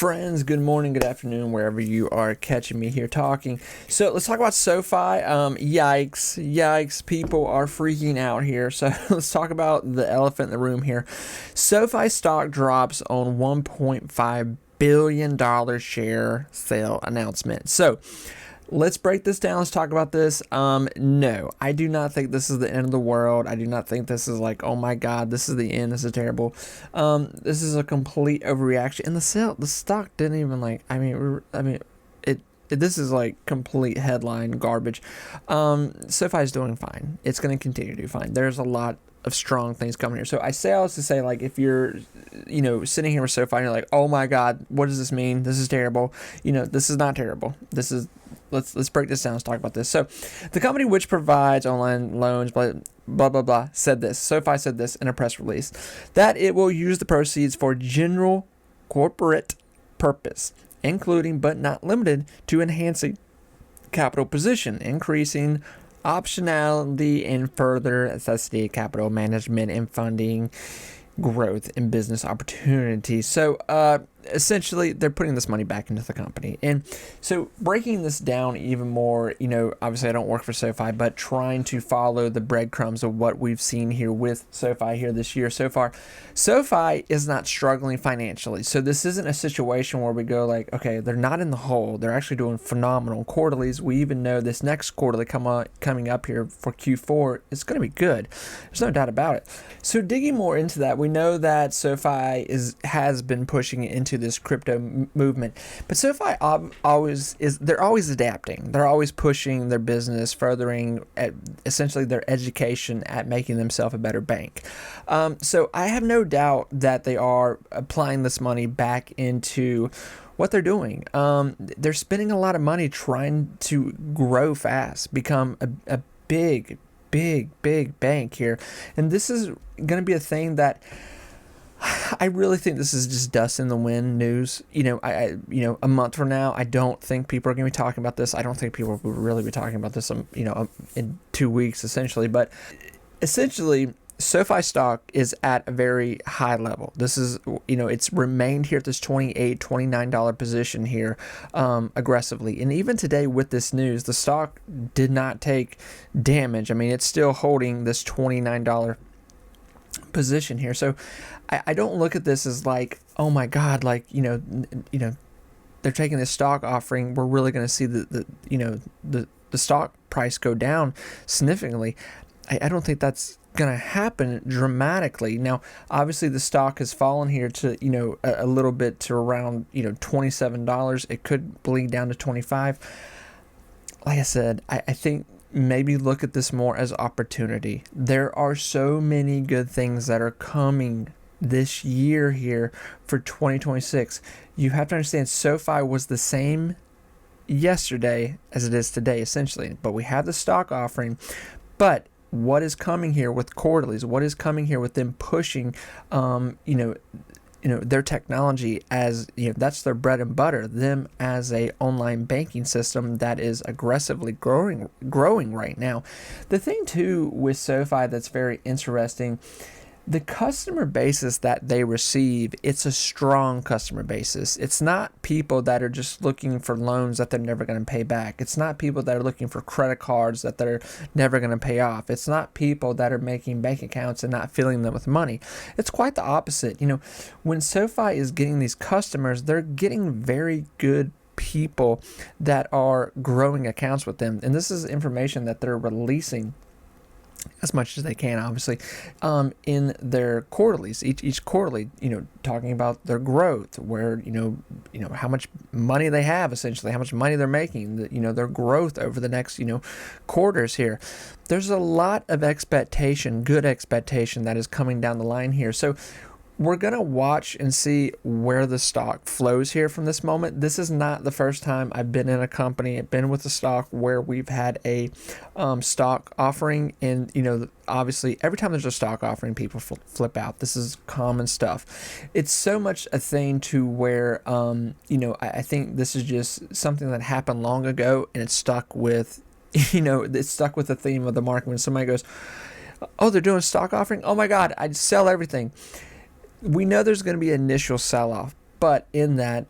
Friends, good morning, good afternoon, wherever you are catching me here talking. So let's talk about Sofi. Yikes, people are freaking out here. So let's talk about the elephant in the room here. Sofi stock drops on $1.5 billion share sale announcement. So let's break this down. Let's talk about this. No, I do not think this is the end of the world. I do not think this is like, oh my God, this is the end. This is terrible. This is a complete overreaction. And the stock didn't even this is like complete headline garbage. SoFi is doing fine. It's going to continue to do fine. There's a lot of strong things coming here. So I say all this to say, like, if you're, sitting here with SoFi and you're like, oh my God, what does this mean? This is terrible. This is not terrible. Let's break this down. Let's talk about this. So the company, which provides online loans, blah, blah, blah, said this. SoFi said this in a press release, that it will use the proceeds for general corporate purpose, including but not limited to enhancing capital position, increasing optionality, and further necessity capital management and funding growth and business opportunities. So essentially they're putting this money back into the company. And so breaking this down even more, obviously I don't work for SoFi, but trying to follow the breadcrumbs of what we've seen here with SoFi here this year so far. SoFi is not struggling financially. So this isn't a situation where we go like, okay, they're not in the hole. They're actually doing phenomenal quarterlies. We even know this next quarterly coming up here for Q4 is going to be good. There's no doubt about it. So digging more into that, we know that SoFi has been pushing into this crypto movement, but SoFi they're always adapting. They're always pushing their business, furthering essentially their education at making themselves a better bank. So I have no doubt that they are applying this money back into what they're doing. They're spending a lot of money trying to grow fast, become a big bank here. And this is going to be a thing that I really think this is just dust in the wind news. A month from now, I don't think people are going to be talking about this. I don't think people will really be talking about this, in 2 weeks, essentially. But essentially, SoFi stock is at a very high level. This is, it's remained here at this $28, $29 position here aggressively. And even today with this news, the stock did not take damage. I mean, it's still holding this $29 position here. So I don't look at this as like, oh my God, like, they're taking this stock offering. We're really going to see the stock price go down significantly. I don't think that's going to happen dramatically. Now, obviously the stock has fallen here to, a little bit to around, $27. It could bleed down to 25. Like I said, I think maybe look at this more as opportunity. There are so many good things that are coming this year here for 2026. You have to understand, SoFi was the same yesterday as it is today, essentially. But we have the stock offering. But what is coming here with quarterlies? What is coming here with them pushing, their technology as, that's their bread and butter, them as a online banking system that is aggressively growing right now. The thing too with SoFi that's very interesting, the customer basis that they receive, it's a strong customer basis. It's not people that are just looking for loans that they're never going to pay back. It's not people that are looking for credit cards that they're never going to pay off. It's not people that are making bank accounts and not filling them with money. It's quite the opposite. When SoFi is getting these customers, they're getting very good people that are growing accounts with them. And this is information that they're releasing as much as they can, obviously, in their quarterlies, each quarterly, talking about their growth, where, how much money they have, essentially, how much money they're making, their growth over the next, quarters here. There's a lot of good expectation that is coming down the line here. So we're going to watch and see where the stock flows here from this moment. This is not the first time I've been in a company, I've been with a stock where we've had a stock offering. And, obviously, every time there's a stock offering, people flip out. This is common stuff. It's so much a thing to where, I think this is just something that happened long ago, and it's stuck with, it's stuck with the theme of the market. When somebody goes, oh, they're doing a stock offering? Oh my God, I'd sell everything. We know there's going to be initial sell-off, But in that,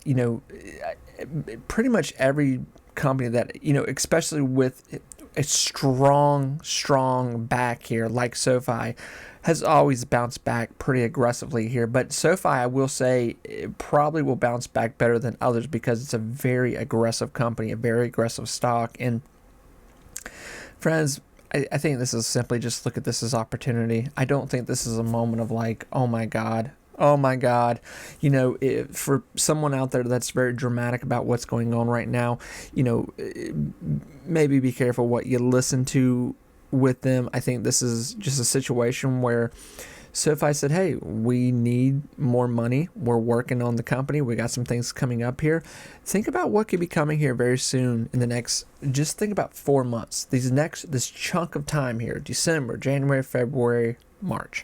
pretty much every company that, especially with a strong back here like SoFi, has always bounced back pretty aggressively here. But SoFi, I will say, it probably will bounce back better than others because it's a very aggressive company, a very aggressive stock. And friends, I think this is simply just look at this as opportunity. I don't think this is a moment of like, oh my God. For someone out there that's very dramatic about what's going on right now, maybe be careful what you listen to with them. I think this is just a situation where SoFi said, hey, we need more money. We're working on the company. We got some things coming up here. Think about what could be coming here very soon in the next, just think about 4 months. This chunk of time here, December, January, February, March,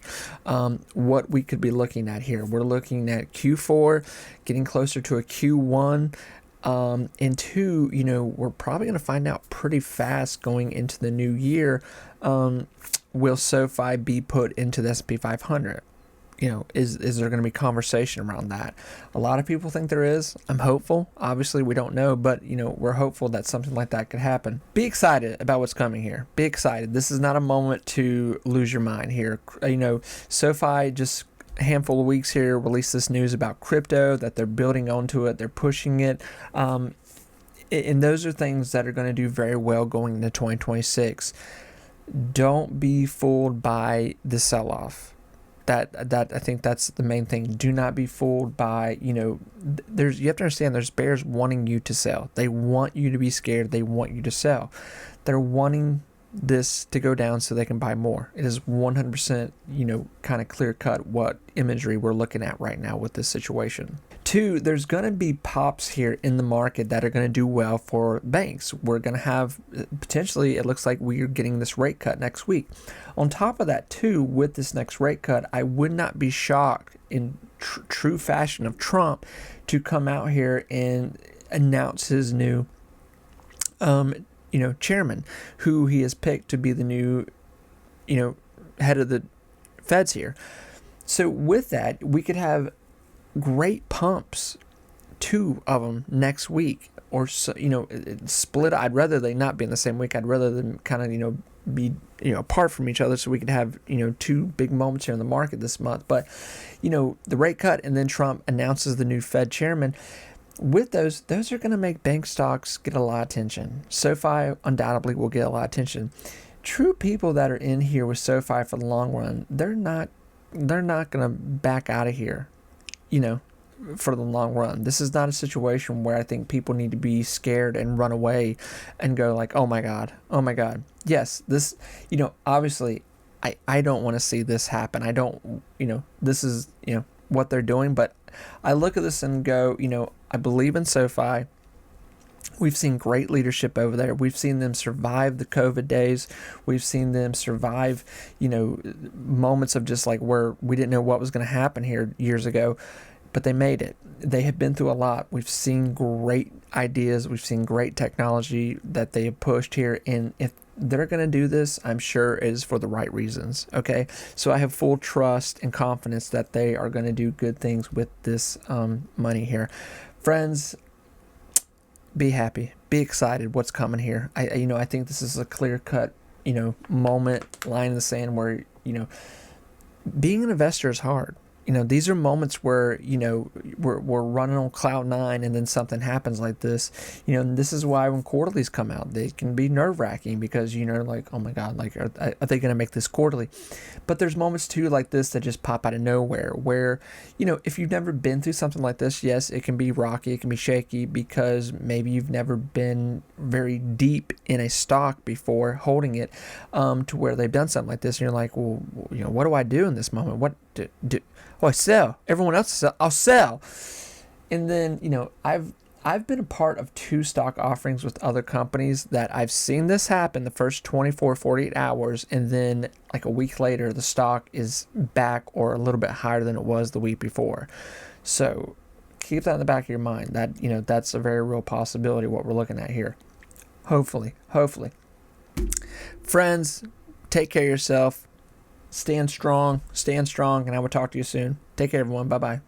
what we could be looking at here. We're looking at Q4, getting closer to a Q1. And two, we're probably going to find out pretty fast going into the new year. Will SoFi be put into the S&P 500? Is there going to be conversation around that? A lot of people think there is. I'm hopeful. Obviously, we don't know, but, we're hopeful that something like that could happen. Be excited about what's coming here. Be excited. This is not a moment to lose your mind here. SoFi just a handful of weeks here released this news about crypto, that they're building onto it, they're pushing it, and those are things that are going to do very well going into 2026. Don't be fooled by the sell-off. That I think that's the main thing. Do not be fooled by, you have to understand there's bears wanting you to sell. They want you to be scared. They want you to sell. They're wanting this to go down so they can buy more. It is 100%, kind of clear cut what imagery we're looking at right now with this situation. Two, there's going to be pops here in the market that are going to do well for banks. We're going to have potentially, it looks like we're getting this rate cut next week. On top of that, too, with this next rate cut, I would not be shocked in true fashion of Trump to come out here and announce his new chairman, who he has picked to be the new, head of the feds here. So with that, we could have great pumps, 2 of them next week, or so, split. I'd rather they not be in the same week. I'd rather them kind of, be, apart from each other so we could have, 2 big moments here in the market this month. But, the rate cut and then Trump announces the new Fed chairman. With those are going to make bank stocks get a lot of attention. SoFi undoubtedly will get a lot of attention. True people that are in here with SoFi for the long run, they're not going to back out of here, for the long run. This is not a situation where I think people need to be scared and run away and go like, oh my God. Yes, this, obviously I don't want to see this happen. I don't, this is, what they're doing, but I look at this and go, I believe in SoFi. We've seen great leadership over there. We've seen them survive the COVID days. We've seen them survive, moments of just like where we didn't know what was going to happen here years ago, but they made it. They have been through a lot. We've seen great ideas. We've seen great technology that they have pushed here. And if they're going to do this, I'm sure it is for the right reasons. Okay. So I have full trust and confidence that they are going to do good things with this money here. Friends, be happy, be excited what's coming here. I think this is a clear cut, moment, line in the sand where, being an investor is hard. These are moments where, we're running on cloud 9 and then something happens like this. And this is why when quarterlies come out, they can be nerve-wracking because, like, oh my God, like, are they going to make this quarterly? But there's moments too like this that just pop out of nowhere where, if you've never been through something like this, yes, it can be rocky, it can be shaky because maybe you've never been very deep in a stock before holding it to where they've done something like this. And you're like, well, what do I do in this moment? What do I sell? Everyone else sell. I'll sell. And then, I've been a part of 2 stock offerings with other companies that I've seen this happen the first 24, 48 hours. And then like a week later, the stock is back or a little bit higher than it was the week before. So keep that in the back of your mind that, that's a very real possibility what we're looking at here. Hopefully. Friends, take care of yourself. Stand strong, and I will talk to you soon. Take care, everyone. Bye-bye.